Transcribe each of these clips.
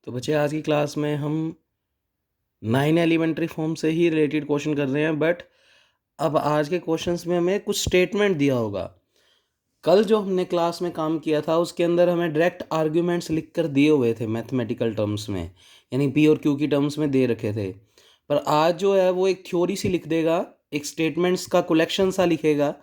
तो बच्चे आज की क्लास में हम 9 एलिमेंट्री फॉर्म से ही रिलेटेड क्वेश्चन कर रहे हैं। बट अब आज के क्वेश्चंस में हमें कुछ स्टेटमेंट दिया होगा। कल जो हमने क्लास में काम किया था उसके अंदर हमें डायरेक्ट आर्ग्यूमेंट्स लिख कर दिए हुए थे मैथमेटिकल टर्म्स में, यानी पी और क्यू की टर्म्स में दे रखे थे। पर आज जो है वो एक थ्योरी सी लिख देगा, एक स्टेटमेंट्स का कलेक्शन सा लिखेगा।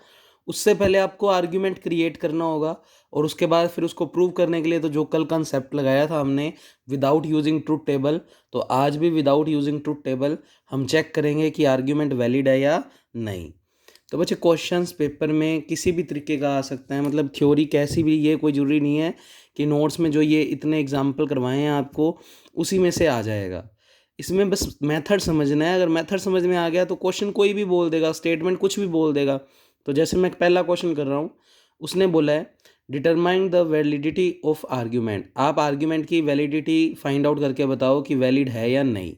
उससे पहले आपको आर्ग्यूमेंट क्रिएट करना होगा और उसके बाद फिर उसको प्रूव करने के लिए तो जो कल कंसेप्ट लगाया था हमने विदाउट यूजिंग ट्रूथ टेबल, तो आज भी विदाउट यूजिंग ट्रूथ टेबल हम चेक करेंगे कि आर्ग्यूमेंट वैलिड है या नहीं। तो बच्चे क्वेश्चंस पेपर में किसी भी तरीके का आ सकता है, मतलब थ्योरी कैसी भी, ये कोई ज़रूरी नहीं है कि नोट्स में जो ये इतने एग्जाम्पल करवाए हैं आपको उसी में से आ जाएगा। इसमें बस मेथड समझना है। अगर मेथड समझ में आ गया तो क्वेश्चन कोई भी बोल देगा, स्टेटमेंट कुछ भी बोल देगा। तो जैसे मैं पहला क्वेश्चन कर रहा हूँ, उसने बोला है determine the validity of argument. आप आर्ग्यूमेंट की वैलिडिटी फाइंड आउट करके बताओ कि वैलिड है या नहीं।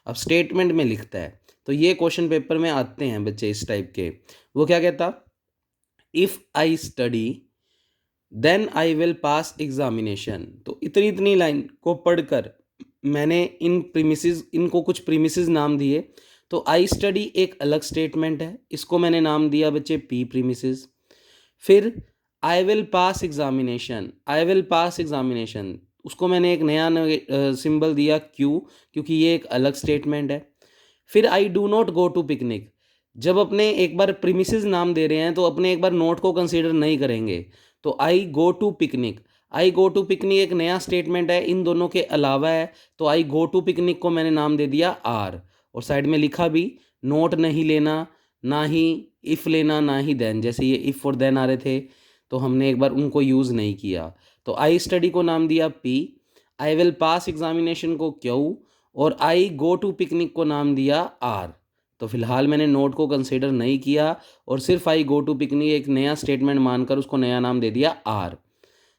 अब स्टेटमेंट में लिखता है, तो ये क्वेश्चन पेपर में आते हैं बच्चे इस टाइप के। वो क्या कहता, if I study then I will pass examination. तो इतनी इतनी लाइन को पढ़कर मैंने इनको कुछ प्रीमिसेस नाम दिए। तो आई स्टडी एक अलग स्टेटमेंट है, इसको मैंने नाम दिया बच्चे पी प्रीमिसेस। फिर I will pass examination, I will pass examination, उसको मैंने एक नया सिंबल दिया क्यू, क्योंकि ये एक अलग स्टेटमेंट है। फिर I do not go to picnic. जब अपने एक बार प्रीमिसेस नाम दे रहे हैं तो अपने एक बार नोट को कंसीडर नहीं करेंगे। तो I go to picnic, I go to picnic एक नया स्टेटमेंट है, इन दोनों के अलावा है। तो आई गो टू पिकनिक को मैंने नाम दे दिया आर, और साइड में लिखा भी नोट नहीं लेना, ना ही इफ़ लेना, ना ही देन। जैसे ये इफ़ और देन आ रहे थे तो हमने एक बार उनको यूज़ नहीं किया। तो आई स्टडी को नाम दिया P, I will pass examination को क्यू, और आई गो टू पिकनिक को नाम दिया आर। तो फिलहाल मैंने नोट को कंसीडर नहीं किया और सिर्फ आई गो टू पिकनिक एक नया स्टेटमेंट मानकर उसको नया नाम दे दिया R.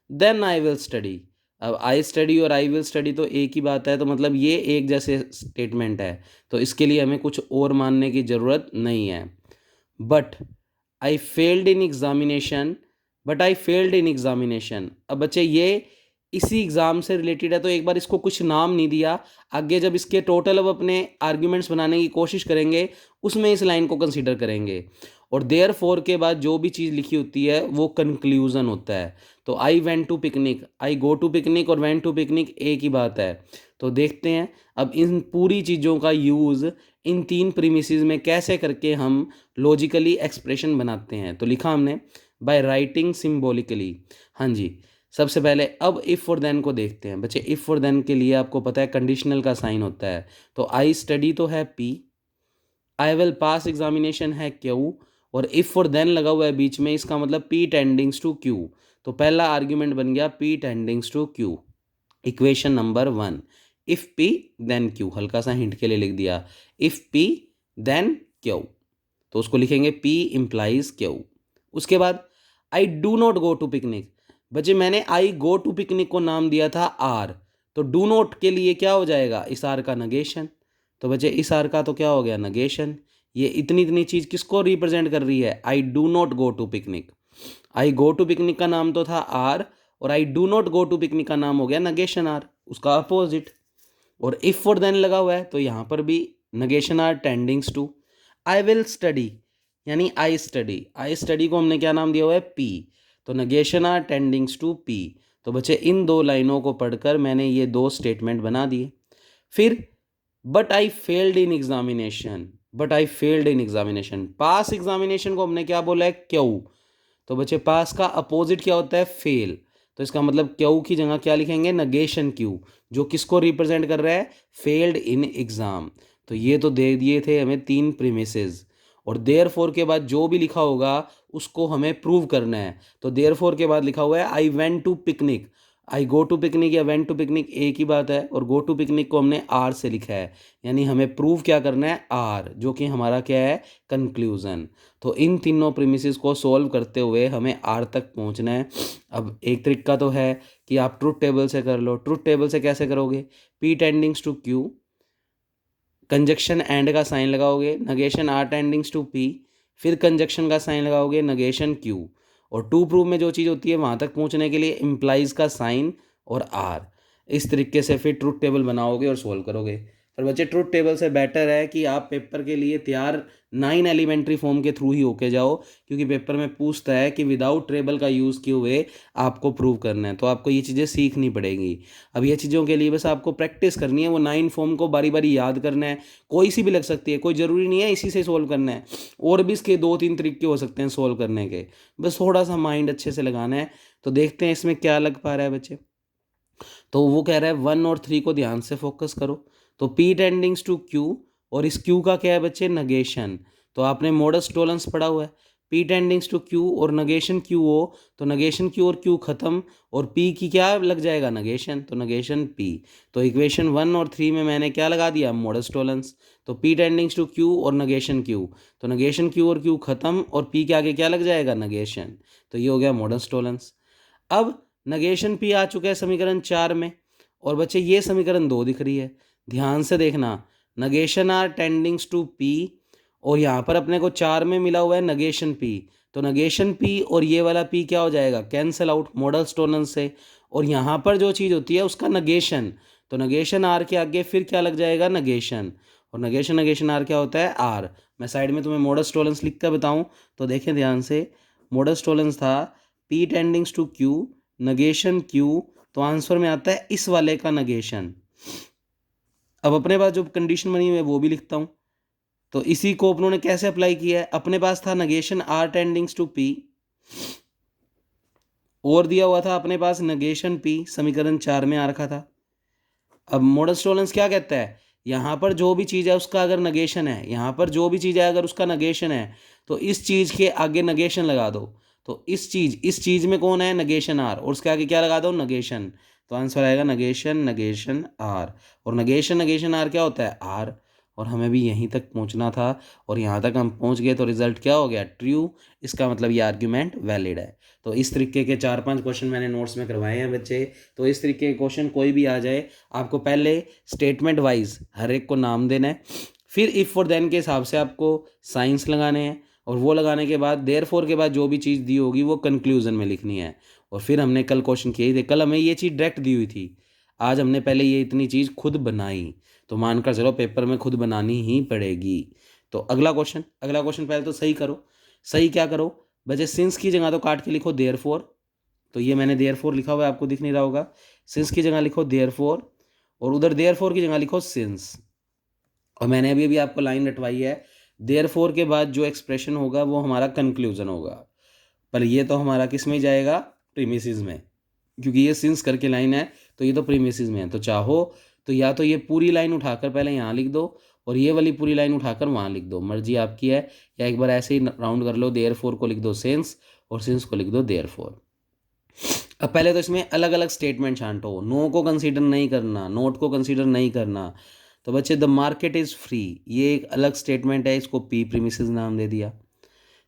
Then I will study. अब आई स्टडी और आई विल स्टडी तो एक ही बात है, तो मतलब ये एक जैसे स्टेटमेंट है, तो इसके लिए हमें कुछ और मानने की ज़रूरत नहीं है। But I failed in examination, but I failed in examination. अब बच्चे ये इसी एग्ज़ाम से रिलेटेड है, तो एक बार इसको कुछ नाम नहीं दिया। आगे जब इसके टोटल अब अपने आर्ग्यूमेंट्स बनाने की कोशिश करेंगे उसमें इस लाइन को कंसीडर करेंगे। और देयर फोर के बाद जो भी चीज़ लिखी होती है वो कंक्लूजन होता है। तो I went to picnic, I go to picnic और वेंट टू पिकनिक एक ही बात है। तो देखते हैं अब इन पूरी चीज़ों का यूज़ इन तीन प्रीमिसेस में कैसे करके हम लॉजिकली एक्सप्रेशन बनाते हैं। तो लिखा हमने बाय राइटिंग सिम्बॉलिकली। हाँ जी, सबसे पहले अब इफ़ और देन को देखते हैं बच्चे। इफ़ और देन के लिए आपको पता है कंडीशनल का साइन होता है। तो आई स्टडी तो है P, I will pass examination है क्यू, और इफ़ और देन लगा हुआ है बीच में, इसका मतलब पी टेंडिंग्स टू क्यू। तो पहला आर्ग्यूमेंट बन गया P टेंडिंग्स to Q. Equation number 1, if P then Q, हल्का सा हिंट के लिए लिख दिया इफ़ पी देन क्यू, तो उसको लिखेंगे पी इम्प्लाइज क्यू। उसके बाद I do not go to picnic. बच्चे मैंने आई गो टू पिकनिक को नाम दिया था आर, तो डू नॉट के लिए क्या हो जाएगा, इस आर का नगेशन। तो बच्चे इस आर का तो क्या हो गया, नगेशन। ये इतनी इतनी चीज़ किसको रिप्रेजेंट कर रही है, I do not go to picnic. I go to picnic का नाम तो था आर, और I do not go to picnic का नाम हो गया नगेशन आर, उसका अपोजिट। और इफ और देन लगा हुआ है तो यहाँ पर भी negation R tendings to. I will study यानी आई स्टडी, आई स्टडी को हमने क्या नाम दिया हुआ है पी, तो negation R tendings to P. तो बच्चे इन दो लाइनों को पढ़कर मैंने ये दो स्टेटमेंट बना दिए। फिर but I failed in examination, but I failed in examination, pass examination को हमने क्या बोला है क्यू। तो बच्चे पास का अपोजिट क्या होता है, फेल। तो इसका मतलब क्यू की जगह क्या लिखेंगे, नगेशन क्यू, जो किसको रिप्रेजेंट कर रहा है, फेल्ड इन एग्जाम। तो ये तो दे दिए थे हमें तीन प्रीमिसेस, और देयर फोर के बाद जो भी लिखा होगा उसको हमें प्रूव करना है। तो देयर फोर के बाद लिखा हुआ है I went to picnic. I go to picnic या वेंट टू पिकनिक एक ही बात है, और गो टू पिकनिक को हमने आर से लिखा है, यानी हमें प्रूव क्या करना है, आर, जो कि हमारा क्या है, कंक्लूजन। तो इन तीनों प्रीमिसेस को सॉल्व करते हुए हमें आर तक पहुंचना है। अब एक तरीका तो है कि आप ट्रुथ टेबल से कर लो। ट्रुथ टेबल से कैसे करोगे, P टेंडिंग्स to Q, conjunction and का साइन लगाओगे, negation R tendings to P, फिर कंजक्शन का साइन लगाओगे, नगेशन क्यू। और टू प्रूव में जो चीज़ होती है वहाँ तक पहुँचने के लिए इम्प्लाइज का साइन और आर। इस तरीके से फिर ट्रुथ टेबल बनाओगे और सोल्व करोगे। पर बच्चे ट्रुथ टेबल से बेटर है कि आप पेपर के लिए तैयार 9 एलिमेंट्री फॉर्म के थ्रू ही होके जाओ, क्योंकि पेपर में पूछता है कि विदाउट टेबल का यूज़ किए हुए आपको प्रूव करना है, तो आपको ये चीज़ें सीखनी पड़ेंगी। अब ये चीज़ों के लिए बस आपको प्रैक्टिस करनी है, वो 9 फॉर्म को बारी बारी याद करना है। कोई सी भी लग सकती है, कोई ज़रूरी नहीं है इसी से सोल्व करना है, और भी इसके 2-3 तरीके हो सकते हैं सोल्व करने के, बस थोड़ा सा माइंड अच्छे से लगाना है। तो देखते हैं इसमें क्या लग पा रहा है बच्चे। तो वो कह रहा है 1 और 3 को ध्यान से फोकस करो। तो P टेंडिंग्स टू Q, और इस Q का क्या है बच्चे, नगेशन। तो आपने मोडस टोलेंस पढ़ा हुआ है। P टेंडिंग्स टू Q और नगेशन Q हो, तो नगेशन Q और Q खत्म, और P की क्या लग जाएगा, नगेशन, तो नगेशन P। तो इक्वेशन 1 और 3 में मैंने क्या लगा दिया, मोडस टोलेंस। तो P टेंडिंग्स टू Q और नगेशन Q, तो नगेशन Q और Q खत्म, और P के आगे क्या लग जाएगा, नगेशन। तो ये हो गया मोडस टोलेंस। अब नगेशन P आ चुका है समीकरण 4 में, और बच्चे ये समीकरण 2 दिख रही है, ध्यान से देखना। Negation R tendings to P, और यहाँ पर अपने को 4 में मिला हुआ है नगेशन P, तो नगेशन P और ये वाला P क्या हो जाएगा, कैंसल आउट मॉडल्स टोलेंस से। और यहाँ पर जो चीज़ होती है उसका नगेशन, तो नगेशन आर के आगे फिर क्या लग जाएगा, नगेशन, और नगेशन नगेशन आर क्या होता है, आर। मैं साइड में तुम्हें मॉडल्स टोलेंस लिख कर बताऊँ, तो देखें ध्यान से। मॉडल्स टोलेंस था P tendings to Q, negation Q, तो आंसर में आता है इस वाले का नगेशन। अब अपने पास जो कंडीशन बनी हुई है वो भी लिखता हूँ। तो इसी को अपनों ने कैसे अप्लाई किया है, अपने पास था नगेशन R टेंडिंग्स टू P, और दिया हुआ था अपने पास नगेशन P, समीकरण 4 में आ रखा था। अब मॉडल्स टोलेंस क्या कहता है, यहाँ पर जो भी चीज़ है उसका अगर नगेशन है, यहाँ पर जो भी चीज़ है अगर उसका नगेशन है, तो इस चीज़ के आगे नगेशन लगा दो। तो इस चीज़ में कौन है, नगेशन आर, और उसके आगे क्या लगा दो, नगेशन। तो आंसर आएगा नगेशन नगेशन आर, और नगेशन नगेशन आर क्या होता है, आर। और हमें भी यहीं तक पहुंचना था, और यहाँ तक हम पहुंच गए, तो रिजल्ट क्या हो गया, ट्रू। इसका मतलब ये आर्ग्यूमेंट वैलिड है। तो इस तरीके के 4-5 क्वेश्चन मैंने नोट्स में करवाए हैं बच्चे। तो इस तरीके के क्वेश्चन कोई भी आ जाए, आपको पहले स्टेटमेंट वाइज हर एक को नाम देना है, फिर इफ़ और देन के हिसाब से आपको साइंस लगाने हैं, और वो लगाने के बाद देयरफॉर के बाद जो भी चीज़ दी होगी वो कंक्लूजन में लिखनी है। और फिर हमने कल क्वेश्चन किए थे, कल हमें ये चीज़ डायरेक्ट दी हुई थी, आज हमने पहले ये इतनी चीज़ खुद बनाई, तो मानकर चलो पेपर में खुद बनानी ही पड़ेगी। तो अगला क्वेश्चन पहले तो सही करो। सही क्या करो बच्चे, सिंस की जगह तो काट के लिखो देयरफॉर। तो ये मैंने देयरफॉर लिखा हुआ है, आपको दिख नहीं रहा होगा। सिंस की जगह लिखो देयरफॉर, और उधर देयरफॉर की जगह लिखो सिंस। और मैंने अभी अभी आपको लाइन रटवाई है, देयरफॉर के बाद जो एक्सप्रेशन होगा वो हमारा कंक्लूजन होगा। पर ये तो हमारा किस में जाएगा, प्रीमिसिस में, क्योंकि ये सिंस करके लाइन है, तो ये तो प्रीमिसिस में है। तो चाहो तो या तो ये पूरी लाइन उठाकर पहले यहाँ लिख दो, और ये वाली पूरी लाइन उठाकर वहाँ लिख दो, मर्जी आपकी है। या एक बार ऐसे ही राउंड कर लो, देयरफॉर को लिख दो सिंस, और सिंस को लिख दो देयरफॉर। अब पहले तो इसमें अलग अलग स्टेटमेंट छांटो, नो को कंसीडर नहीं करना, नोट को कंसीडर नहीं करना। तो बच्चे द मार्केट इज़ फ्री, ये एक अलग स्टेटमेंट है, इसको पी प्रीमिसेस नाम दे दिया।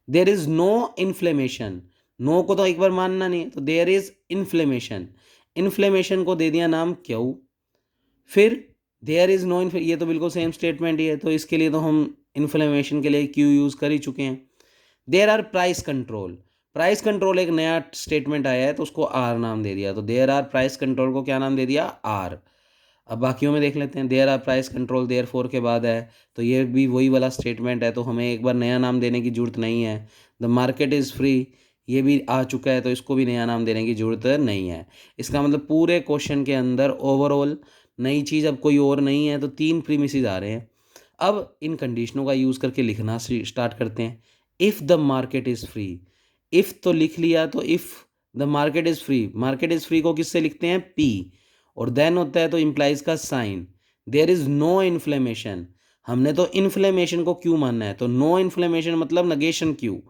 There is no inflation, no को तो एक बार मानना नहीं, तो देयर इज़ इन्फ्लेमेशन, इन्फ्लेमेशन को दे दिया नाम क्यू। फिर देयर इज़ नो, ये तो बिल्कुल सेम स्टेटमेंट ही है, तो इसके लिए तो हम इन्फ्लेमेशन के लिए क्यू यूज़ कर ही चुके हैं। There are price control, price control एक नया स्टेटमेंट आया है, तो उसको आर नाम दे दिया। तो देयर आर प्राइस कंट्रोल को क्या नाम दे दिया, आर। अब बाकियों में देख लेते हैं, there are price control therefore के बाद है, तो ये भी वही वाला स्टेटमेंट है, तो हमें एक बार नया नाम देने की जरूरत नहीं है। द मार्केट इज़ फ्री, ये भी आ चुका है, तो इसको भी नया नाम देने की जरूरत नहीं है। इसका मतलब पूरे क्वेश्चन के अंदर ओवरऑल नई चीज़ अब कोई और नहीं है, तो 3 प्रीमिसेस आ रहे हैं। अब इन कंडीशनों का यूज़ करके लिखना स्टार्ट करते हैं। If the market is free, if तो लिख लिया, तो if the market is free, market is free को किससे लिखते हैं, पी, और देन होता है तो इम्प्लाइज का sign. There is no inflation, हमने तो इन्फ्लेमेशन को क्यों मानना है, तो नो इन्फ्लेमेशन मतलब नगेशन क्यू,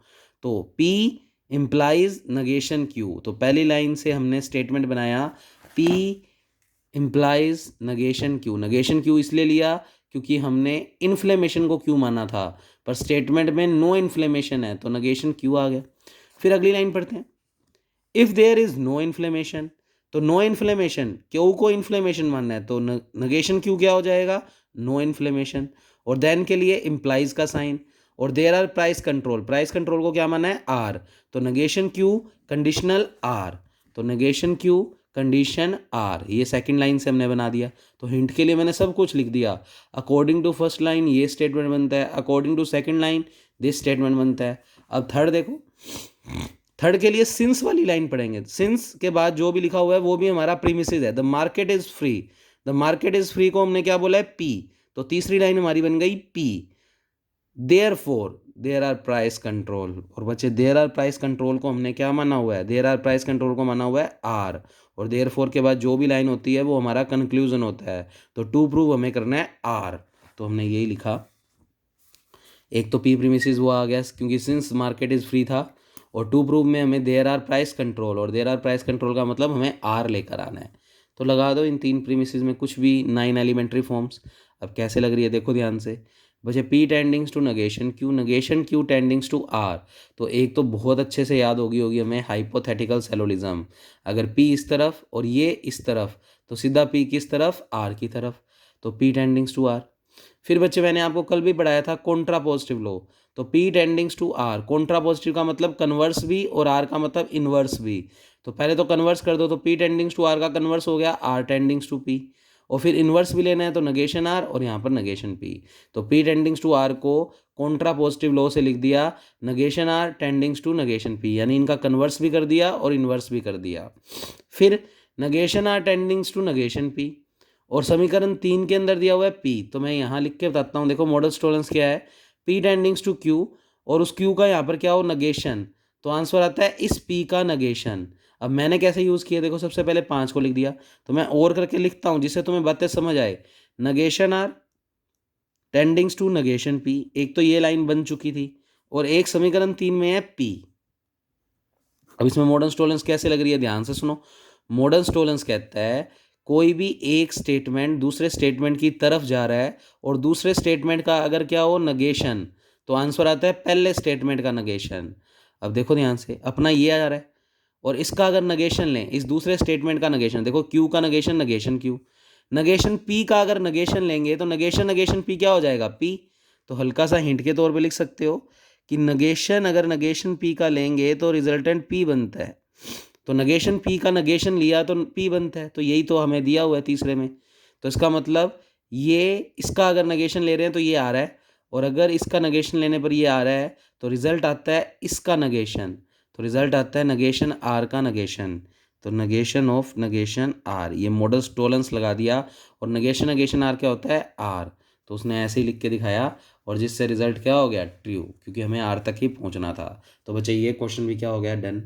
तो पी इम्प्लाइज नगेशन क्यू। तो पहली लाइन से हमने स्टेटमेंट बनाया, P implies negation Q. Negation Q इसलिए लिया क्योंकि हमने इन्फ्लेमेशन को क्यू माना था, पर स्टेटमेंट में नो इन्फ्लेमेशन है, तो नगेशन क्यू आ गया। फिर अगली लाइन पढ़ते हैं, if there is no inflation, तो नो इन्फ्लेमेशन, क्यू को इन्फ्लेमेशन मानना है, तो नगेशन क्यू क्या हो जाएगा, नो इन्फ्लेमेशन, और देन के लिए इम्प्लाइज का साइन, और there are price control, price control को क्या माना है, आर, तो नगेशन क्यू कंडीशनल आर, तो नगेशन क्यू कंडीशन आर, ये सेकंड लाइन से हमने बना दिया। तो हिंट के लिए मैंने सब कुछ लिख दिया। अकॉर्डिंग टू फर्स्ट लाइन ये स्टेटमेंट बनता है, according to second line this statement बनता है। अब थर्ड देखो, थर्ड के लिए सिंस वाली लाइन पढ़ेंगे। सिंस के बाद जो भी लिखा हुआ है वो भी हमारा प्रीमिसेस है। The market is free, the market is free को हमने क्या बोला है, पी। तो तीसरी लाइन हमारी बन गई P. Therefore there are price control, और बच्चे देयर आर प्राइस कंट्रोल को हमने क्या माना हुआ है, देयर आर प्राइस कंट्रोल को माना हुआ है आर। और देयरफॉर के बाद जो भी लाइन होती है वो हमारा कंक्लूजन होता है। तो टू प्रूव हमें करना है आर, तो हमने यही लिखा। एक तो पी प्रीमिसेस वो आ गया क्योंकि सिंस मार्केट इज फ्री था, और टू प्रूव में हमें देयर आर प्राइस कंट्रोल, और देयर आर प्राइस कंट्रोल का मतलब हमें आर लेकर आना है। तो लगा दो इन तीन प्रीमिसेस में कुछ भी 9 एलिमेंट्री फॉर्म्स। अब कैसे लग रही है देखो ध्यान से। बचे P टेंडिंग्स to negation Q, negation Q tendings to R. तो एक तो बहुत अच्छे से याद होगी हमें हाइपोथेटिकल सेलोलिज्म। अगर पी इस तरफ और ये इस तरफ तो सीधा पी किस तरफ, आर की तरफ। तो पी टेंडिंग्स टू आर। फिर बच्चे मैंने आपको कल भी पढ़ाया था कॉन्ट्रा पॉजिटिव लॉ। तो P टेंडिंग्स to R, contrapositive का मतलब कन्वर्स भी और आर का मतलब इन्वर्स भी। तो पहले तो कन्वर्स कर दो, तो पी टेंडिंग्स टू आर का कन्वर्स हो गया आर टेंडिंग्स टू पी। और फिर इन्वर्स भी लेना है तो नगेशन आर और यहाँ पर नगेशन पी। तो पी टेंडिंग्स टू आर को कॉन्ट्रा पॉजिटिव लॉ से लिख दिया negation R tendings to negation P, यानी इनका कन्वर्स भी कर दिया और इन्वर्स भी कर दिया। फिर negation R tendings to negation P, और समीकरण 3 के अंदर दिया हुआ है पी। तो मैं यहाँ लिख के बताता हूँ, देखो मॉडल टॉलरेंस क्या है, पी टेंडिंग्स टू क्यू, और उस क्यू का यहाँ पर क्या हो, नगेशन। तो आंसर आता है इस पी का नगेशन। अब मैंने कैसे यूज़ किया देखो, सबसे पहले 5 को लिख दिया। तो मैं और करके लिखता हूँ जिससे तुम्हें बातें समझ आए। Negation R tendings to negation P, एक तो ये लाइन बन चुकी थी, और एक समीकरण 3 में है पी। अब इसमें मॉडर्न टॉलरेंस कैसे लग रही है, ध्यान से सुनो। मॉडर्न टॉलरेंस कहता है कोई भी एक स्टेटमेंट दूसरे स्टेटमेंट की तरफ जा रहा है, और दूसरे स्टेटमेंट का अगर क्या हो नगेशन, तो आंसर आता है पहले स्टेटमेंट का नगेशन। अब देखो ध्यान से, अपना ये आ रहा है और इसका अगर नगेशन लें, इस दूसरे स्टेटमेंट का नगेशन, देखो क्यू का negation negation Q, negation P का अगर नगेशन लेंगे तो नगेशन नगेशन पी क्या हो जाएगा, पी। तो हल्का सा हिंट के तौर पे लिख सकते हो कि नगेशन अगर नगेशन पी का लेंगे तो रिजल्टेंट पी बनता है। तो नगेशन पी का नगेशन लिया तो पी बनता है, तो यही तो हमें दिया हुआ है तीसरे में। तो इसका मतलब ये इसका अगर नगेशन ले रहे हैं तो ये आ रहा है, और अगर इसका नगेशन लेने पर ये आ रहा है तो रिजल्ट आता है इसका नगेशन। तो रिजल्ट आता है नगेशन आर का नगेशन। तो नगेशन ऑफ नगेशन आर, ये मॉडल टॉलरेंस लगा दिया। और नगेशन नगेशन आर क्या होता है, आर। तो उसने ऐसे ही लिख के दिखाया, और जिससे रिजल्ट क्या हो गया, ट्रू, क्योंकि हमें आर तक ही पहुंचना था। तो बच्चे ये क्वेश्चन भी क्या हो गया, डन।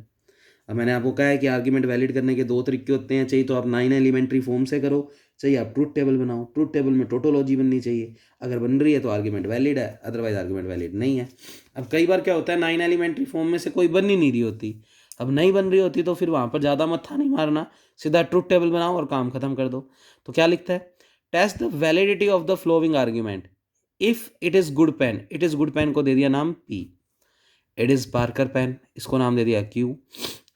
अब मैंने आपको कहा है कि आर्ग्यूमेंट वैलिड करने के 2 तरीके होते हैं, चाहिए तो आप 9 एलिमेंट्री फॉर्म से करो, चाहिए आप ट्रूथ टेबल बनाओ। ट्रूथ टेबल में टोटोलॉजी बननी चाहिए, अगर बन रही है तो आर्ग्यूमेंट वैलिड है, अदरवाइज आर्ग्यूमेंट वैलिड नहीं है। अब कई बार क्या होता है 9 एलिमेंट्री फॉर्म में से कोई बन ही नहीं रही होती। अब नहीं बन रही होती तो फिर वहाँ पर ज़्यादा मत्था नहीं मारना, सीधा ट्रूथ टेबल बनाओ और काम खत्म कर दो। तो क्या लिखता है, test the validity of the following argument if it is good pen. It is good pen को दे दिया नाम P, it is Parker pen इसको नाम दे दिया क्यू।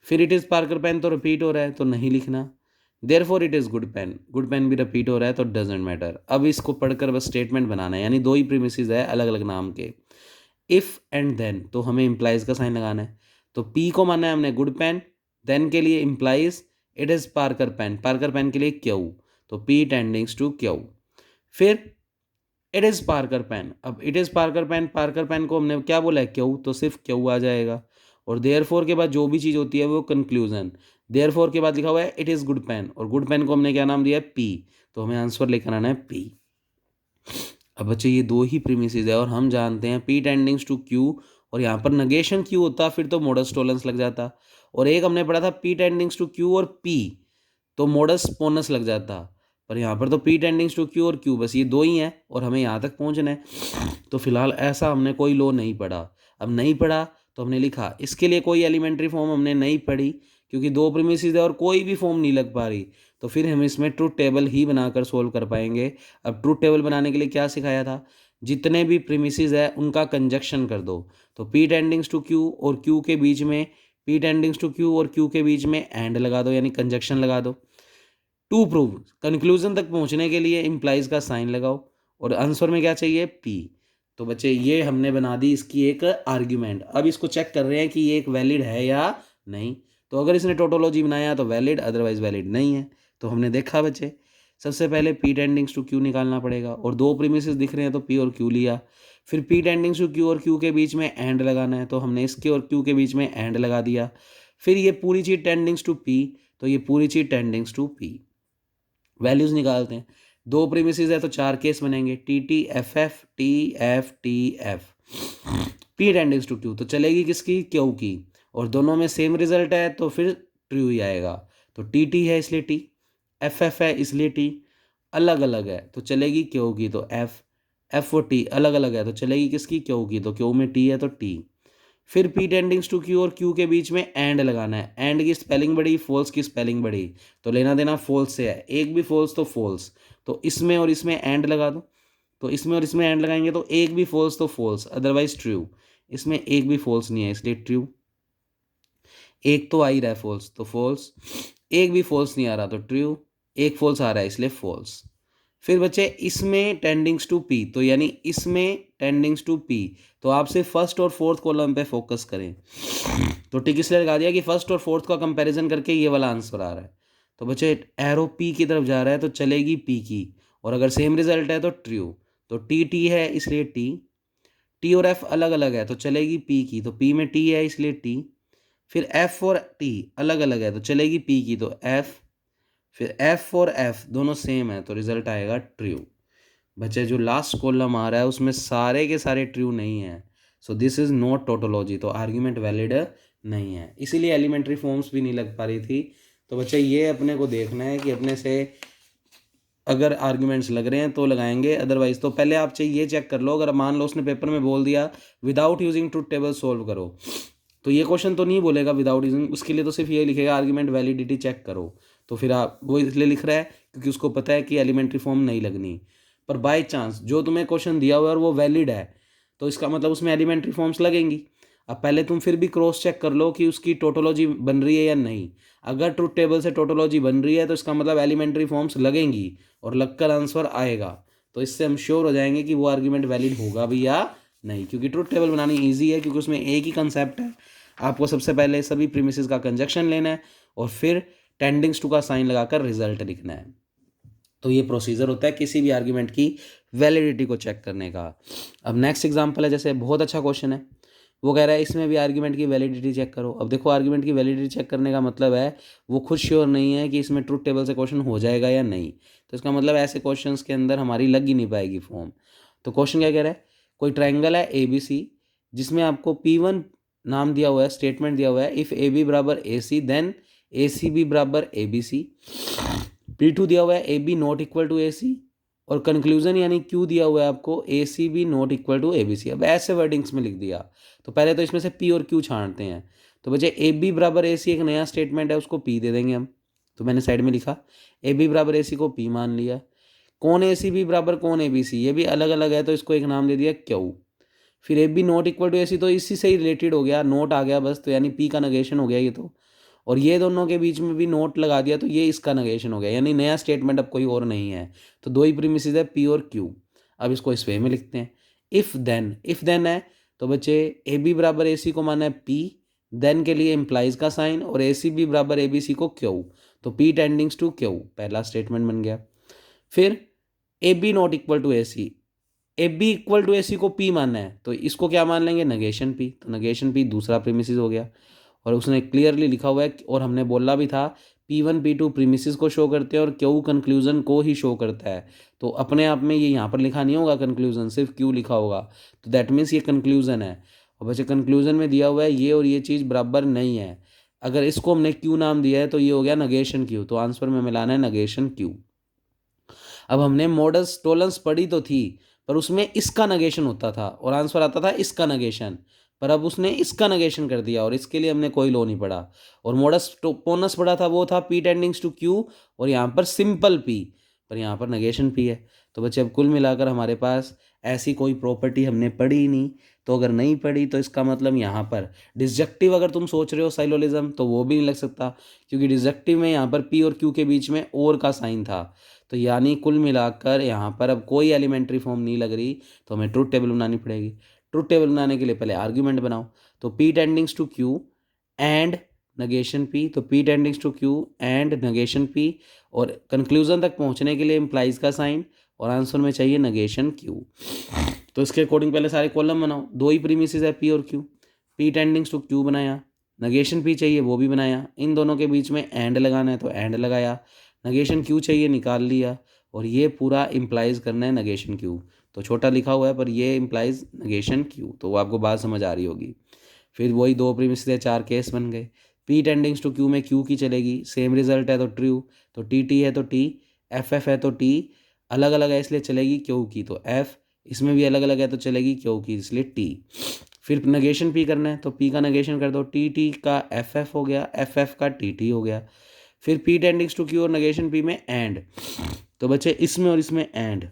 फिर इट इज़ पार्कर पेन तो रिपीट हो रहा है तो नहीं लिखना। Therefore it is good pen भी रिपीट हो रहा है तो डजेंट मैटर। अब इसको पढ़कर बस स्टेटमेंट बनाना है, यानी 2 ही प्रीमिसेस है अलग अलग नाम के। इफ़ एंड देन, तो हमें इम्प्लाइज का साइन लगाना है। तो पी को माना है हमने गुड पेन, देन के लिए implies it is Parker pen के लिए क्यू, तो पी टेंडिंग्स टू क्यू। फिर इट इज़ पार्कर पेन, अब इट इज़ पार्कर पेन को हमने क्या बोला है, क्यू, तो सिर्फ क्यू आ जाएगा। और देयरफॉर के बाद जो भी चीज़ होती है वो कंक्लूजन। देयरफॉर के बाद लिखा हुआ है इट इज़ गुड पेन, और गुड पेन को हमने क्या नाम दिया है, पी। तो हमें आंसर लेकर आना है पी। अब बच्चे ये 2 ही प्रीमिसेस है, और हम जानते हैं पी टेंडिंग्स टू क्यू, और यहाँ पर नगेशन क्यू होता फिर तो मॉडल टॉलरेंस लग जाता। और एक हमने पढ़ा था पी टेंडिंग्स टू क्यू और पी, तो मॉडस पोनस लग जाता। पर यहाँ पर तो पी टेंडिंग्स टू क्यू और क्यू, बस ये 2 ही हैं और हमें यहाँ तक पहुँचना है। तो फिलहाल ऐसा हमने कोई लॉ नहीं पढ़ा। अब नहीं पढ़ा तो हमने लिखा, इसके लिए कोई एलिमेंट्री फॉर्म हमने नहीं पढ़ी क्योंकि 2 प्रीमिसेस है और कोई भी फॉर्म नहीं लग पा रही। तो फिर हम इसमें ट्रूथ टेबल ही बनाकर सोल्व कर पाएंगे। अब ट्रूथ टेबल बनाने के लिए क्या सिखाया था, जितने भी प्रीमिसेस है उनका कंजक्शन कर दो। तो पी टेंडिंग्स टू क्यू और क्यू के बीच में, पी टेंडिंग्स टू क्यू और क्यू के बीच में एंड लगा दो, यानी कंजक्शन लगा दो। टू प्रूव, कंक्लूजन तक पहुंचने के लिए इम्प्लाइज का साइन लगाओ, और आंसर में क्या चाहिए, पी। तो बच्चे ये हमने बना दी इसकी एक आर्ग्यूमेंट। अब इसको चेक कर रहे हैं कि ये एक वैलिड है या नहीं। तो अगर इसने टोटोलॉजी बनाया तो वैलिड, अदरवाइज वैलिड नहीं है। तो हमने देखा बच्चे, सबसे पहले पी टेंडिंग्स टू क्यू निकालना पड़ेगा और दो प्रीमिसेस दिख रहे हैं तो पी और क्यू लिया। फिर पी टेंडिंग्स टू क्यू और क्यू के बीच में एंड लगाना है, तो हमने इसके और क्यू के बीच में एंड लगा दिया। फिर ये पूरी चीज़ टेंडिंग्स टू पी, तो ये पूरी चीज़ टेंडिंग्स टू पी। वैल्यूज निकालते हैं, दो प्रीमिसेस है तो चार केस बनेंगे, T T F F T F T F. P टेंडिंग्स to Q तो चलेगी किसकी, क्यू की, और दोनों में सेम रिजल्ट है तो फिर ट्रू ही आएगा। तो टी टी है इसलिए टी, एफ एफ है इसलिए टी, अलग अलग है तो चलेगी क्यू की, तो एफ, एफ और टी अलग अलग है तो चलेगी किसकी, क्यू की, तो क्यू में टी है तो टी। फिर पी टेंडिंग्स टू क्यू और क्यू के बीच में एंड लगाना है, एंड की स्पेलिंग बड़ी, फॉल्स की स्पेलिंग बड़ी, तो लेना देना फॉल्स से है, एक भी फॉल्स तो फॉल्स, तो इसमें और इसमें एंड लगा दो। तो इसमें और इसमें एंड लगाएंगे तो एक भी फॉल्स तो फॉल्स, अदरवाइज ट्रू। इसमें एक भी फॉल्स नहीं है इसलिए ट्रू, एक तो आ ही रहा है फॉल्स तो फॉल्स, एक भी फॉल्स नहीं आ रहा तो ट्रू, एक फॉल्स आ रहा है इसलिए फॉल्स। फिर बच्चे इसमें टेंडिंग्स टू पी, तो यानी इसमें टेंडिंग्स टू पी, तो आपसे फर्स्ट और फोर्थ कॉलम पे फोकस करें। तो टिक इसलिए लगा दिया कि फर्स्ट और फोर्थ का कंपैरिजन करके ये वाला आंसर आ रहा है। तो बच्चे एरो पी की तरफ जा रहा है तो चलेगी पी की, और अगर सेम रिजल्ट है तो ट्रू। तो टी टी है इसलिए टी, टी और एफ अलग अलग है तो चलेगी पी की, तो पी में टी है इसलिए टी। फिर एफ और टी अलग अलग है तो चलेगी पी की, तो एफ। फिर एफ और एफ दोनों सेम है तो रिजल्ट आएगा ट्रू। बच्चे जो लास्ट कॉलम आ रहा है उसमें सारे के सारे ट्रू नहीं है, so this is not tautology, तो आर्ग्यूमेंट वैलिड नहीं है, इसीलिए एलिमेंट्री फॉर्म्स भी नहीं लग पा रही थी। तो बच्चे ये अपने को देखना है कि अपने से अगर आर्ग्यूमेंट्स लग रहे हैं तो लगाएंगे, अदरवाइज तो पहले आप चाहिए ये चेक कर लो, अगर मान लो उसने पेपर में बोल दिया without using truth table solve करो, तो ये क्वेश्चन तो नहीं बोलेगा विदाउट यूजिंग, उसके लिए तो सिर्फ ये लिखेगा आर्ग्यूमेंट वैलिडिटी चेक करो। तो फिर आप वो इसलिए लिख रहा है क्योंकि उसको पता है कि एलिमेंट्री फॉर्म नहीं लगनी। पर बाय चांस जो तुम्हें क्वेश्चन दिया हुआ है और वो वैलिड है तो इसका मतलब उसमें एलिमेंट्री फॉर्म्स लगेंगी। अब पहले तुम फिर भी क्रॉस चेक कर लो कि उसकी टोटोलॉजी बन रही है या नहीं। अगर ट्रूथ टेबल से टोटोलॉजी बन रही है तो इसका मतलब एलिमेंट्री फॉर्म्स लगेंगी और लगकर आंसर आएगा, तो इससे हम श्योर हो जाएंगे कि वो आर्ग्यूमेंट वैलिड होगा भी या नहीं, क्योंकि ट्रूथ टेबल बनानी ईजी है क्योंकि उसमें एक ही कंसेप्ट है। आपको सबसे पहले सभी प्रीमिसेस का कंजक्शन लेना है और फिर टेंडिंग्स टू का साइन लगाकर रिजल्ट लिखना है। तो ये प्रोसीजर होता है किसी भी आर्ग्यूमेंट की वैलिडिटी को चेक करने का। अब नेक्स्ट एग्जांपल है, जैसे बहुत अच्छा क्वेश्चन है, वो कह रहा है इसमें भी आर्ग्यूमेंट की वैलिडिटी चेक करो। अब देखो आर्ग्यूमेंट की वैलिडिटी चेक करने का मतलब है वो खुद श्योर नहीं है कि इसमें ट्रूथ टेबल से क्वेश्चन हो जाएगा या नहीं, तो इसका मतलब ऐसे क्वेश्चंस के अंदर हमारी लग ही नहीं पाएगी फॉर्म। तो क्वेश्चन क्या कह रहा है, कोई ट्राइंगल है ए बी सी जिसमें आपको P1 नाम दिया हुआ है, स्टेटमेंट दिया हुआ है, इफ़ ए बी बराबर ए सी देन ए सी बी बराबर ए बी सी। P2 दिया हुआ है A B not equal to A C, और कंक्लूजन यानी क्यू दिया हुआ है आपको A C B not equal to A B C. अब ऐसे वर्डिंग्स में लिख दिया, तो पहले तो इसमें से पी और क्यू छांटते हैं। तो बच्चे ए बी बराबर ए सी एक नया स्टेटमेंट है, उसको पी दे देंगे हम। तो मैंने साइड में लिखा ए बी बराबर ए सी को पी मान लिया। कौन ए सी बी बराबर कौन ए बी सी, ये भी अलग अलग है तो इसको एक नाम दे दिया क्यू। फिर A B not equal to A C तो इसी से ही रिलेटेड हो गया, नोट आ गया बस, तो यानी पी का नगेशन हो गया ये तो। और ये दोनों के बीच में भी नोट लगा दिया तो ये इसका नगेशन हो गया, यानी नया स्टेटमेंट अब कोई और नहीं है। तो दो ही प्रीमिसेस है पी और क्यू। अब इसको इस वे में लिखते हैं, इफ देन है तो बच्चे ए बी बराबर ए सी को माना है पी, देन के लिए इम्प्लाइज का साइन, और ए सी बी बराबर ए बी सी को क्यू, तो पी टेंडिंग्स टू क्यू पहला स्टेटमेंट बन गया। फिर A B not equal to A C, A B equal to A C को पी मानना है तो इसको क्या मान लेंगे, नगेशन पी, तो नगेशन पी दूसरा प्रीमिसिस हो गया। और उसने क्लियरली लिखा हुआ है और हमने बोला भी था P1 P2 प्रीमिसिस को शो करते हैं और क्यू कंक्लूजन को ही शो करता है। तो अपने आप में ये यहाँ पर लिखा नहीं होगा कंक्लूजन, सिर्फ क्यू लिखा होगा, तो दैट मीन्स ये कंक्लूजन है। और वैसे कंक्लूजन में दिया हुआ है ये और ये चीज़ बराबर नहीं है, अगर इसको हमने क्यू नाम दिया है तो ये हो गया नगेशन क्यू, तो आंसर में मिलाना है नगेशन क्यू। अब हमने मॉडल्स टोलेंस पढ़ी तो थी पर उसमें इसका नगेशन होता था और आंसर आता था इसका नगेशन, पर अब उसने इसका नगेशन कर दिया और इसके लिए हमने कोई लॉ नहीं पढ़ा। और मॉडल्स पोनस पढ़ा था वो था पी टेंडिंग्स टू क्यू, और यहाँ पर सिंपल पी, पर यहाँ पर नगेशन पी है। तो बच्चे अब कुल मिलाकर हमारे पास ऐसी कोई प्रॉपर्टी हमने पढ़ी ही नहीं। तो अगर नहीं पढ़ी तो इसका मतलब यहाँ पर डिसजक्टिव अगर तुम सोच रहे हो साइलोलिज्म तो वो भी नहीं लग सकता, क्योंकि डिसजक्टिव में यहाँ पर पी और क्यू के बीच में और का साइन था। तो यानी कुल मिलाकर यहाँ पर अब कोई एलिमेंट्री फॉर्म नहीं लग रही, तो हमें ट्रूथ टेबल बनानी पड़ेगी। ट्रूथ टेबल बनाने के लिए पहले आर्ग्यूमेंट बनाओ, तो P टेंडिंग्स to Q and negation P, तो P टेंडिंग्स to Q and negation P, और कंक्लूजन तक पहुंचने के लिए इम्प्लाइज का साइन, और आंसर में चाहिए नगेशन क्यू। तो इसके अकॉर्डिंग पहले सारे कॉलम बनाओ, दो ही प्रीमिसेस है पी और क्यू, पी टेंडिंग्स टू क्यू बनाया, नगेशन पी चाहिए वो भी बनाया, इन दोनों के बीच में एंड लगाना है तो एंड लगाया, नगेशन क्यू चाहिए निकाल लिया, और ये पूरा इम्प्लाइज करना है नगेशन क्यू। तो छोटा लिखा हुआ है पर ये इम्प्लाइज नगेशन क्यू, तो वो आपको बात समझ आ रही होगी। फिर वही दो प्रीमिसेस है, चार केस बन गए। पी टेंडिंग्स टू क्यू में क्यू की चलेगी, सेम रिजल्ट है तो ट्रू, तो टी टी है तो टी, एफ एफ है तो टी, अलग अलग है इसलिए चलेगी क्यू की तो एफ, इसमें भी अलग अलग है तो चलेगी क्यू की इसलिए टी। फिर नगेशन पी करना है तो पी का नगेशन कर दो, टी टी का एफ एफ हो गया, एफ एफ का टी टी हो गया। फिर पी टेंडिंग्स टू क्यू और नगेशन पी में एंड, तो बच्चे इसमें और इसमें एंड,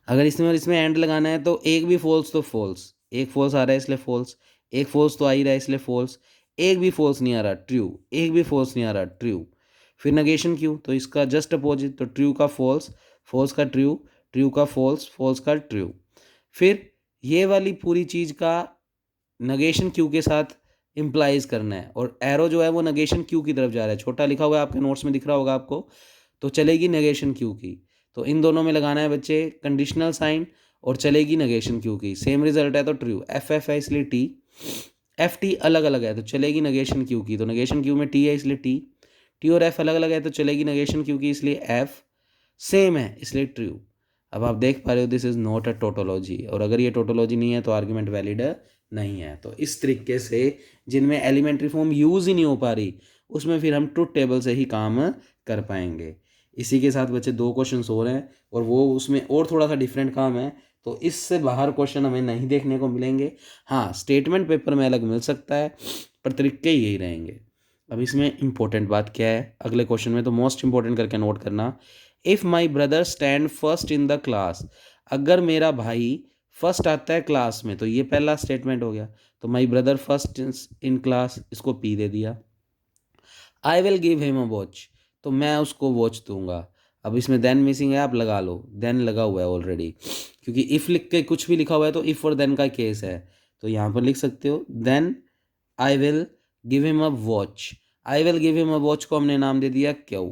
अगर इसमें और इसमें एंड लगाना है तो एक भी फॉल्स तो फॉल्स, एक फॉल्स आ रहा है इसलिए फॉल्स, एक फॉल्स तो आ ही रहा है इसलिए फॉल्स, एक भी फॉल्स नहीं आ रहा ट्रू, एक भी फॉल्स नहीं आ रहा ट्रू। फिर नगेशन क्यू, तो इसका जस्ट अपोजिट, तो ट्रू का फॉल्स, फॉल्स का ट्रू, ट्रू का फॉल्स, फॉल्स का ट्रू। फिर ये वाली पूरी चीज़ का नगेशन क्यू के साथ इम्प्लाइज करना है, और एरो जो है वो नगेशन क्यू की तरफ जा रहा है, छोटा लिखा हुआ है आपके नोट्स में दिख रहा होगा आपको, तो चलेगी नगेशन क्यू की। तो इन दोनों में लगाना है बच्चे कंडीशनल साइन, और चलेगी नगेशन क्यू की, सेम रिजल्ट है तो ट्रू, एफ एफ है इसलिए टी, एफ टी अलग अलग है तो चलेगी नगेशन क्यू की, तो नगेशन क्यू में टी है इसलिए टी, टी और एफ अलग अलग है तो चलेगी नगेशन क्यू की इसलिए एफ, सेम है इसलिए ट्रू। अब आप देख पा रहे हो this is not a tautology, और अगर ये टोटोलॉजी नहीं है तो आर्ग्यूमेंट वैलिड नहीं है। तो इस तरीके से जिनमें एलिमेंट्री फॉर्म यूज़ ही नहीं हो पा रही उसमें फिर हम ट्रुथ टेबल से ही काम कर पाएंगे। इसी के साथ बच्चे दो क्वेश्चंस और हैं, और वो उसमें और थोड़ा सा डिफरेंट काम है, तो इससे बाहर क्वेश्चन हमें नहीं देखने को मिलेंगे। हाँ, स्टेटमेंट पेपर में अलग मिल सकता है पर तरीके यही रहेंगे। अब इसमें इंपॉर्टेंट बात क्या है अगले क्वेश्चन में, तो मोस्ट इंपॉर्टेंट करके नोट करना, if my brother stand first in the class, अगर मेरा भाई फर्स्ट आता है क्लास में, तो ये पहला स्टेटमेंट हो गया, तो my brother first in class, इसको पी दे दिया। आई will give him a watch, तो मैं उसको वॉच दूंगा। अब इसमें देन मिसिंग है, आप लगा लो, देन लगा हुआ है ऑलरेडी, क्योंकि इफ़ लिख के कुछ भी लिखा हुआ है तो इफ़ और देन का केस है, तो यहाँ पर लिख सकते हो then I will give him a watch, I will give him a watch को हमने नाम दे दिया क्यों।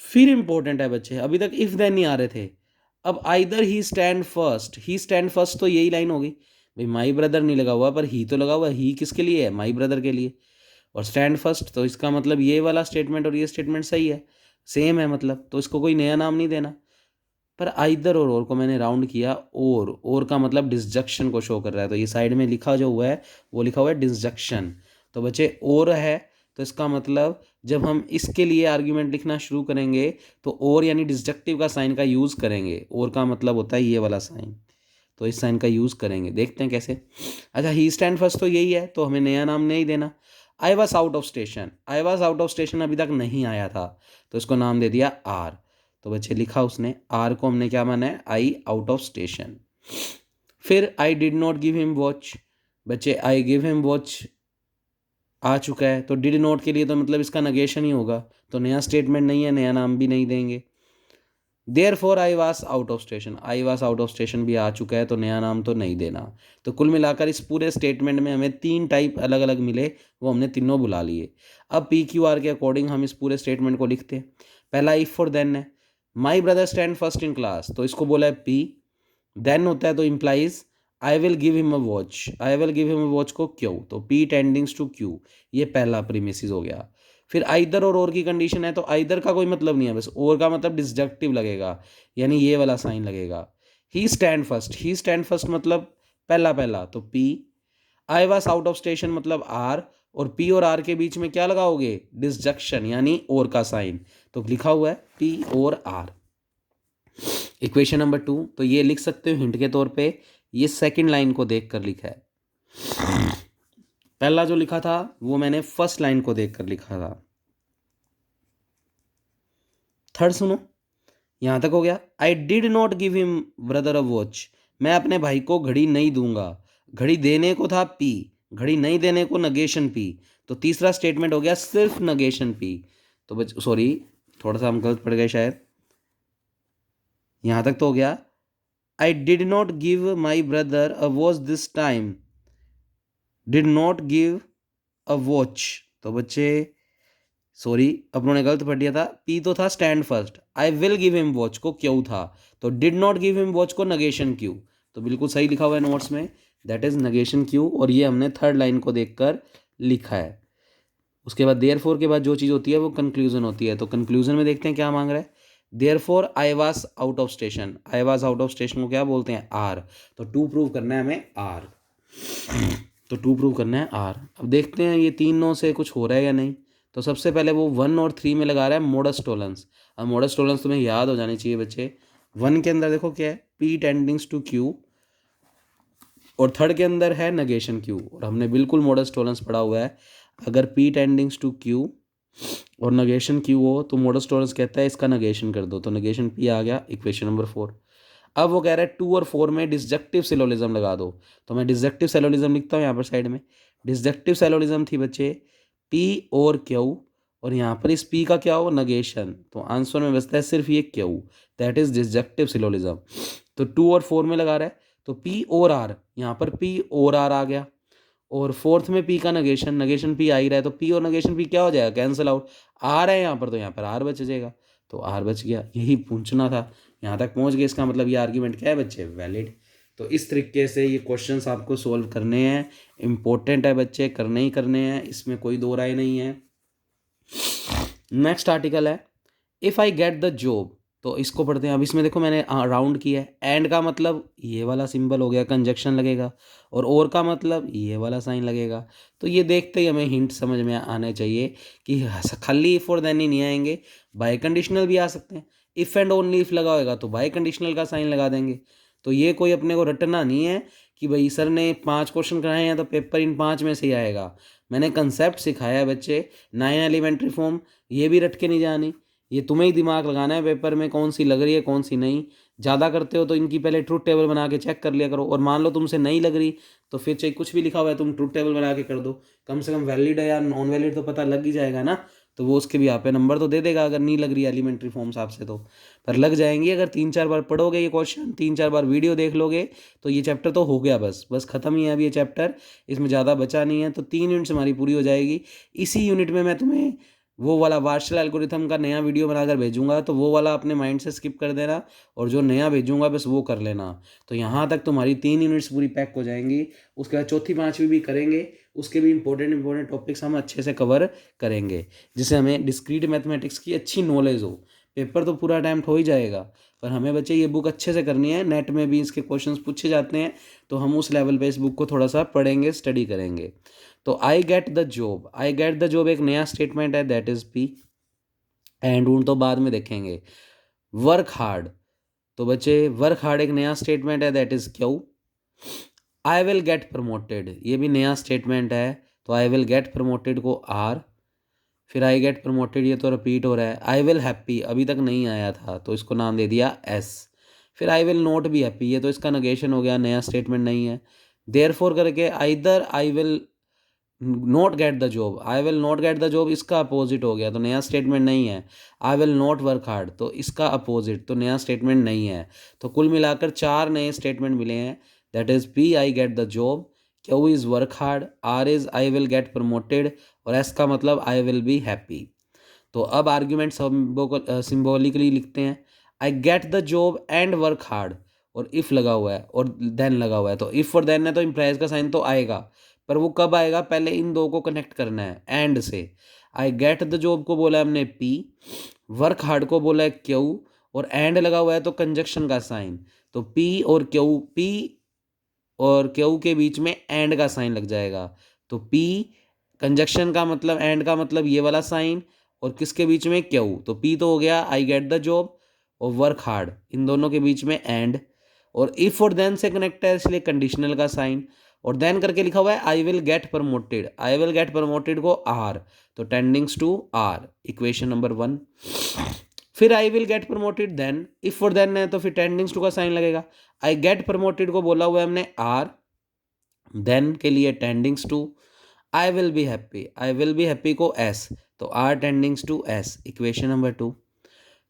फिर इंपॉर्टेंट है बच्चे, अभी तक इफ देन नहीं आ रहे थे, अब either he stand first, he stand first, तो यही लाइन होगी भाई, माई ब्रदर नहीं लगा हुआ पर ही तो लगा हुआ, ही किसके लिए है, माई ब्रदर के लिए, और स्टैंड फर्स्ट, तो इसका मतलब ये वाला स्टेटमेंट और ये स्टेटमेंट सही है, सेम है मतलब, तो इसको कोई नया नाम नहीं देना। पर आइदर और को मैंने राउंड किया, और का मतलब डिसजंक्शन को शो कर रहा है, तो ये साइड में लिखा जो हुआ है वो लिखा हुआ है डिसजंक्शन, तो बच्चे और है, तो इसका मतलब जब हम इसके लिए आर्ग्यूमेंट लिखना शुरू करेंगे तो और यानी डिसजंक्टिव का साइन का यूज़ करेंगे, और का मतलब होता है ये वाला साइन, तो इस साइन का यूज़ करेंगे, देखते हैं कैसे। अच्छा, ही स्टैंड फर्स्ट तो यही है, तो हमें नया नाम नहीं देना। आई was out of station, I was out of station अभी तक नहीं आया था, तो इसको नाम दे दिया आर, तो बच्चे लिखा उसने आर को हमने क्या माना है, आई आउट ऑफ स्टेशन। फिर I did not give him watch, बच्चे आई गिव हिम वॉच आ चुका है, तो डिड नॉट के लिए तो मतलब इसका नगेशन ही होगा, तो नया स्टेटमेंट नहीं है, नया नाम भी नहीं देंगे। देयर फॉर आई वास आउट ऑफ स्टेशन, आई वास आउट ऑफ स्टेशन भी आ चुका है, तो नया नाम तो नहीं देना। तो कुल मिलाकर इस पूरे स्टेटमेंट में हमें तीन टाइप अलग अलग मिले, वो हमने तीनों बुला लिए। अब पी क्यू आर के अकॉर्डिंग हम इस पूरे स्टेटमेंट को लिखते हैं। पहला इफ और देन है, my brother stand first in class, तो इसको बोला है पी, देन होता है तो implies I will give him a watch, I will give him a watch को क्यू, तो पी टेंडिंग्स टू क्यू, ये पहला प्रीमिसिस हो गया। फिर आइदर और की कंडीशन है, तो आइदर का कोई मतलब नहीं है, बस और का मतलब डिसजंक्टिव लगेगा, यानी ये वाला साइन लगेगा। ही स्टैंड फर्स्ट, ही स्टैंड फर्स्ट मतलब पहला पहला, तो P. I was out of station मतलब आर, और पी और आर के बीच में क्या लगाओगे, डिसजंक्शन यानी और का साइन, तो लिखा हुआ है पी और आर। इक्वेशन नंबर 2, तो ये लिख सकते हो हिंट के तौर पे, ये सेकंड लाइन को देखकर लिखा है, पहला जो लिखा था वो मैंने फर्स्ट लाइन को देखकर लिखा था। थर्ड सुनो, यहां तक हो गया, आई did not give him brother a watch, मैं अपने भाई को घड़ी नहीं दूंगा, घड़ी देने को था पी, घड़ी नहीं देने को नगेशन पी, तो तीसरा स्टेटमेंट हो गया सिर्फ नगेशन पी। तो सॉरी, थोड़ा सा हम गलत पड़ गए शायद, यहां तक तो हो गया, आई did not give my brother a watch this time, did not give a watch, तो बच्चे सॉरी अपनों ने गलत पढ़ दिया था, पी तो था stand first, I will give him watch को क्यू था, तो did not give him watch को नगेशन क्यू, तो बिल्कुल सही लिखा हुआ है नोट्स में, दैट इज नगेशन क्यू, और ये हमने थर्ड लाइन को देखकर लिखा है। उसके बाद देयर फोर के बाद जो चीज़ होती है वो कंक्लूजन होती है, तो कंक्लूजन में देखते हैं क्या मांग रहा है। Therefore I was out of station, I was out of station को क्या बोलते हैं, आर, तो टू प्रूव करना है हमें आर, तो टू प्रूव करना है आर। अब देखते हैं ये तीन नो से कुछ हो रहा है या नहीं। तो सबसे पहले वो 1 और 3 में लगा रहा है मोडस टोलेंस। अब मोडस टोलेंस तुम्हें याद हो जानी चाहिए बच्चे। 1 के अंदर देखो क्या है, पी टेंडिंग्स टू क्यू, और थर्ड के अंदर है नगेशन क्यू, और हमने बिल्कुल मोडस टोलेंस पढ़ा हुआ है, अगर पी टेंडिंग्स टू क्यू और नगेशन क्यू हो तो मोडस टोलेंस कहता है इसका नगेशन कर दो, तो नगेशन पी आ गया, इक्वेशन नंबर 4। अब वो कह रहा है 2 और 4 में डिसजक्टिव सिलोलिज्म लगा दो, तो मैं डिसजक्टिव सिलोलिज्म लिखता हूँ यहाँ पर साइड में। डिसजक्टिव सिलोलिज्म थी बच्चे पी और क्यू, और यहाँ पर इस पी का क्या हो, नगेशन, तो आंसर में बचता है सिर्फ ये क्यू, दैट इज डिसजक्टिव सिलोलिज्म। तो 2 और 4 में लगा रहा है, तो पी और आर, यहाँ पर पी और आर आ गया, और फोर्थ में पी का नगेशन, नगेशन पी आ ही रहा है, तो पी और नगेशन पी क्या हो जाएगा, कैंसिल आउट, आर है यहाँ पर, तो यहाँ पर आर बच जाएगा, तो आर बच गया, यही पूछना था, यहाँ तक पहुँच गए, इसका मतलब ये आर्ग्यूमेंट क्या है बच्चे, वैलिड। तो इस तरीके से ये क्वेश्चंस आपको सोल्व करने हैं, इंपॉर्टेंट है बच्चे, करने ही करने हैं, इसमें कोई दो राय नहीं है। नेक्स्ट आर्टिकल है if I get the job, तो इसको पढ़ते हैं। अब इसमें देखो मैंने राउंड किया है, एंड का मतलब ये वाला सिंबल हो गया, कंजक्शन लगेगा, और का मतलब ये वाला साइन लगेगा, तो ये देखते ही हमें हिंट समझ में आने चाहिए कि खाली इफ और देन ही नहीं आएंगे, बाय कंडीशनल भी आ सकते हैं, इफ़ एंड ओनली इफ लगा होगा तो बाय कंडीशनल का साइन लगा देंगे। तो ये कोई अपने को रटना नहीं है कि भाई सर ने 5 क्वेश्चन कराए हैं तो पेपर इन 5 में से ही आएगा। मैंने कंसेप्ट सिखाया है बच्चे, 9 एलिमेंट्री फॉर्म, ये भी रट के नहीं जानी, ये तुम्हें ही दिमाग लगाना है पेपर में, कौन सी लग रही है कौन सी नहीं। ज़्यादा करते हो तो इनकी पहले ट्रुथ टेबल बना के चेक कर लिया करो, और मान लो तुमसे नहीं लग रही तो फिर चाहे कुछ भी लिखा हुआ है तुम ट्रुथ टेबल बना के कर दो, कम से कम वैलिड है या नॉन वैलिड तो पता लग ही जाएगा ना, तो वो उसके भी यहाँ पे नंबर तो दे देगा अगर नहीं लग रही एलिमेंट्री फॉर्म्स आपसे, तो पर लग जाएंगी अगर 3-4 बार पढ़ोगे ये क्वेश्चन, 3-4 बार वीडियो देख लोगे, तो ये चैप्टर तो हो गया, बस बस खत्म ही है अभी ये चैप्टर, इसमें ज़्यादा बचा नहीं है, तो 3 यूनिट्स हमारी पूरी हो जाएगी। इसी यूनिट में मैं तुम्हें वो वाला वार्शल एल्गोरिथम का नया वीडियो बनाकर भेजूंगा, तो वो वाला अपने माइंड से स्किप कर देना, और जो नया भेजूंगा बस वो कर लेना। तो यहाँ तक तुम्हारी 3 यूनिट्स पूरी पैक हो जाएंगी, उसके बाद चौथी पाँचवीं भी करेंगे, उसके भी इंपॉर्टेंट टॉपिक्स हम अच्छे से कवर करेंगे, जिससे हमें डिस्क्रीट मैथमेटिक्स की अच्छी नॉलेज हो। पेपर तो पूरा अटैम्प्ट हो ही जाएगा, पर हमें बच्चे ये बुक अच्छे से करनी है, नेट में भी इसके क्वेश्चंस पूछे जाते हैं, तो हम उस लेवल पे इस बुक को थोड़ा सा पढ़ेंगे, स्टडी करेंगे। तो आई get the job, I get the job एक नया स्टेटमेंट है, दैट इज पी, एंड उन तो बाद में देखेंगे। वर्क हार्ड, तो बच्चे वर्क हार्ड एक नया स्टेटमेंट है, that is Q. I will get promoted, ये भी नया स्टेटमेंट है, तो आई विल गेट प्रमोटेड को आर, फिर आई गेट प्रमोटेड ये तो रिपीट हो रहा है, आई विल हैप्पी अभी तक नहीं आया था तो इसको नाम दे दिया एस, फिर I will not be happy ये तो इसका नगेशन हो गया, नया स्टेटमेंट नहीं है। देयर फोर करके either I will not gate the job, I will not gate the job इसका अपोजिट हो गया, तो नया स्टेटमेंट नहीं है। I will not work hard, तो इसका अपोजिट, तो नया स्टेटमेंट नहीं है। तो कुल मिलाकर 4 नए स्टेटमेंट मिले हैं, that is P I get the job, Q is work hard, R is I will get promoted, और एस का मतलब आई विल बी हैप्पी। तो अब आर्ग्यूमेंट सिम्बोलिकली लिखते हैं, आई get the job and work hard, और इफ़ लगा हुआ है और देन लगा हुआ है, तो इफ़ और देन है तो इम्प्लाइज का साइन तो आएगा, पर वो कब आएगा, पहले इन दो को कनेक्ट करना है एंड से। आई गेट द जॉब को बोला है हमने पी, वर्क हार्ड को बोला है क्यू, और एंड लगा हुआ है तो कंजक्शन का साइन, तो पी और क्यू, पी और क्यू के बीच में एंड का साइन लग जाएगा, तो पी कंजक्शन का मतलब, एंड का मतलब ये वाला साइन, और किसके बीच में, क्यू, तो पी तो हो गया आई गेट द जॉब, और वर्क हार्ड इन दोनों के बीच में एंड, और इफ और देन से कनेक्ट है इसलिए कंडीशनल का साइन, और देन करके लिखा हुआ है I will get promoted, I will get promoted को आर, तो tending to R, equation number 1। फिर I will get promoted then, if और देन है तो फिर टेंडिंग्स टू का साइन लगेगा, आई गेट प्रमोटेड को बोला हुआ है हमने आर, देन के लिए tendings to, I will be happy, I will be happy को एस, तो R tendings to S, equation number 2।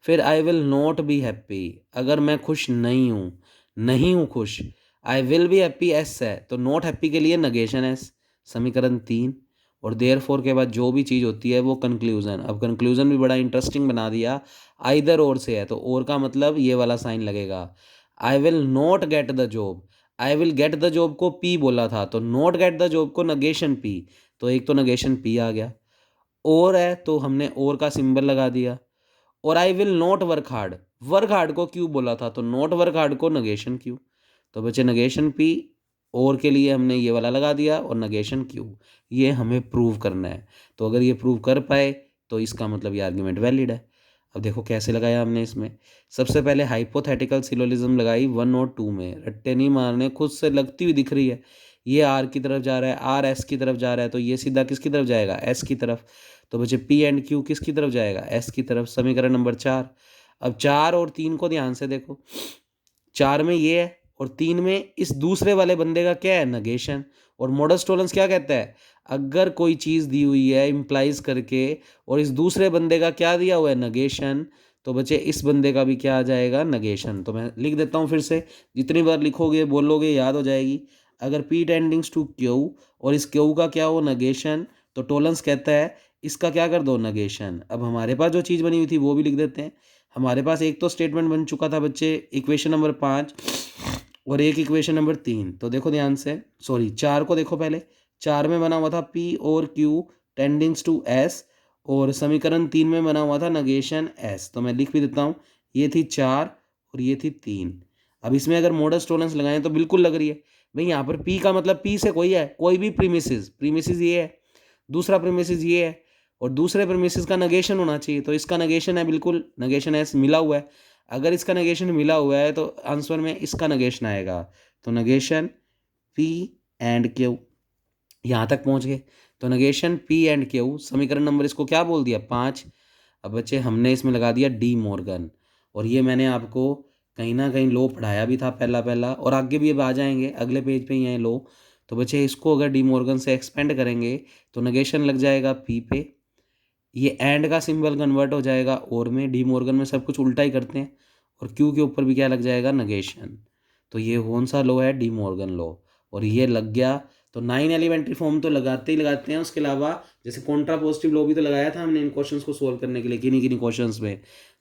फिर I will not be happy, अगर मैं खुश नहीं हूँ, नहीं हूँ खुश, I will be happy S है, तो नॉट हैप्पी के लिए नगेशन एस, समीकरण 3। और देयरफॉर के बाद जो भी चीज़ होती है वो कंक्लूजन। अब कंक्लूजन भी बड़ा इंटरेस्टिंग बना दिया, आइदर और से है तो और का मतलब ये वाला साइन लगेगा। आई will not gate the job, I will gate the job को पी बोला था तो नॉट गेट द जॉब को नगेशन पी, तो एक तो नगेशन पी आ गया। और है तो हमने और का सिंबल लगा दिया। और आई विल नॉट वर्क हार्ड को क्यों बोला था तो नॉट वर्क हार्ड को नगेशन क्यों, तो बच्चे नगेशन पी और के लिए हमने ये वाला लगा दिया और नगेशन क्यों। ये हमें प्रूव करना है, तो अगर ये प्रूव कर पाए तो इसका मतलब ये आर्ग्यूमेंट वैलिड है। अब देखो कैसे लगाया हमने इसमें। सबसे पहले हाइपोथेटिकल सिलोजिज्म लगाई 1 और 2 में, रट्टे नहीं मारने, खुद से लगती हुई दिख रही है। ये आर की तरफ जा रहा है, आर एस की तरफ जा रहा है, तो ये सीधा किसकी तरफ जाएगा, एस की तरफ। तो बच्चे पी एंड क्यू किसकी तरफ जाएगा, एस की तरफ। समीकरण नंबर 4। अब 4 और 3 को ध्यान से देखो, 4 में ये है और 3 में इस दूसरे वाले बंदे का क्या है, नगेशन। और मॉडस टोलेंस क्या कहता है, अगर कोई चीज़ दी हुई है इम्प्लाइज करके और इस दूसरे बंदे का क्या दिया हुआ है, नगेशन, तो बच्चे इस बंदे का भी क्या आ जाएगा, नगेशन। तो मैं लिख देता हूँ फिर से, जितनी बार लिखोगे बोलोगे याद हो जाएगी। अगर पी टेंडिंग्स टू क्यू और इस क्यू का क्या हो, नगेशन, तो टोलेंस कहता है इसका क्या कर दो, नगेशन। अब हमारे पास जो चीज़ बनी हुई थी वो भी लिख देते हैं। हमारे पास एक तो स्टेटमेंट बन चुका था बच्चे, इक्वेशन नंबर 5 और एक इक्वेशन नंबर 3। तो देखो ध्यान से, सॉरी 4 को देखो पहले। 4 में बना हुआ था पी और क्यू टेंडिंग्स टू एस, और समीकरण 3 में बना हुआ था नगेशन एस। तो मैं लिख भी देता हूँ, ये थी 4 और ये थी 3। अब इसमें अगर मॉडस टोलेंस लगाएं तो बिल्कुल लग रही है भाई, यहाँ पर पी का मतलब पी से कोई है, कोई भी प्रीमिसेस, प्रीमिसेस ये है, दूसरा प्रीमिसेस ये है, और दूसरे प्रीमिसेस का नगेशन होना चाहिए, तो इसका नगेशन है, बिल्कुल नगेशन एस मिला हुआ है। अगर इसका नगेशन मिला हुआ है तो आंसर में इसका नगेशन आएगा, तो नगेशन पी एंड क्यू। यहाँ तक पहुँच गए, तो नगेशन पी एंड क्यू, समीकरण नंबर इसको क्या बोल दिया, 5। अब बच्चे हमने इसमें लगा दिया डी मॉर्गन, और ये मैंने आपको कहीं ना कहीं लो पढ़ाया भी था पहला पहला, और आगे भी अब आ जाएंगे, अगले पेज पे ही है लो। तो बच्चे इसको अगर डी मॉर्गन से एक्सपेंड करेंगे तो नगेशन लग जाएगा पी पे, ये एंड का सिंबल कन्वर्ट हो जाएगा और में, डी मॉर्गन में सब कुछ उल्टा ही करते हैं, और क्यू के ऊपर भी क्या लग जाएगा, नगेशन। तो ये कौन सा लो है, डी मॉर्गन लो, और ये लग गया। तो 9 एलिमेंट्री फॉर्म तो लगाते ही लगाते हैं, उसके अलावा जैसे कॉन्ट्रा पॉजिटिव लो भी तो लगाया था हमने इन क्वेश्चंस को सोल्व करने के लिए, किन्हीं किन्हीं क्वेश्चंस में।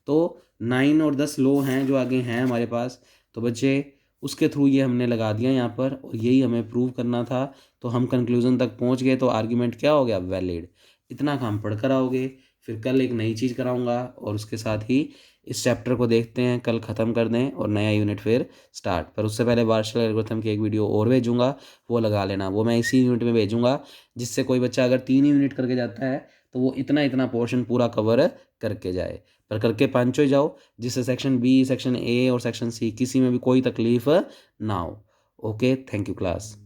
तो 9 और 10 लो हैं जो आगे हैं हमारे पास, तो बच्चे उसके थ्रू ये हमने लगा दिया यहाँ पर, और यही हमें प्रूव करना था। तो हम कंक्लूजन तक पहुँच गए, तो आर्ग्यूमेंट क्या हो गया, वैलिड। इतना काम पढ़ कर आओगे, फिर कल एक नई चीज़ कराऊंगा, और उसके साथ ही इस चैप्टर को देखते हैं, कल ख़त्म कर दें और नया यूनिट फिर स्टार्ट। पर उससे पहले वार्शल एल्गोरिथम की एक वीडियो और भेजूंगा, वो लगा लेना, वो मैं इसी यूनिट में भेजूंगा, जिससे कोई बच्चा अगर 3 ही यूनिट करके जाता है तो वो इतना इतना पोर्शन पूरा कवर करके जाए। पर करके पांचों ही जाओ, जिससे सेक्शन बी, सेक्शन ए और सेक्शन सी किसी में भी कोई तकलीफ ना हो। Okay, thank you class.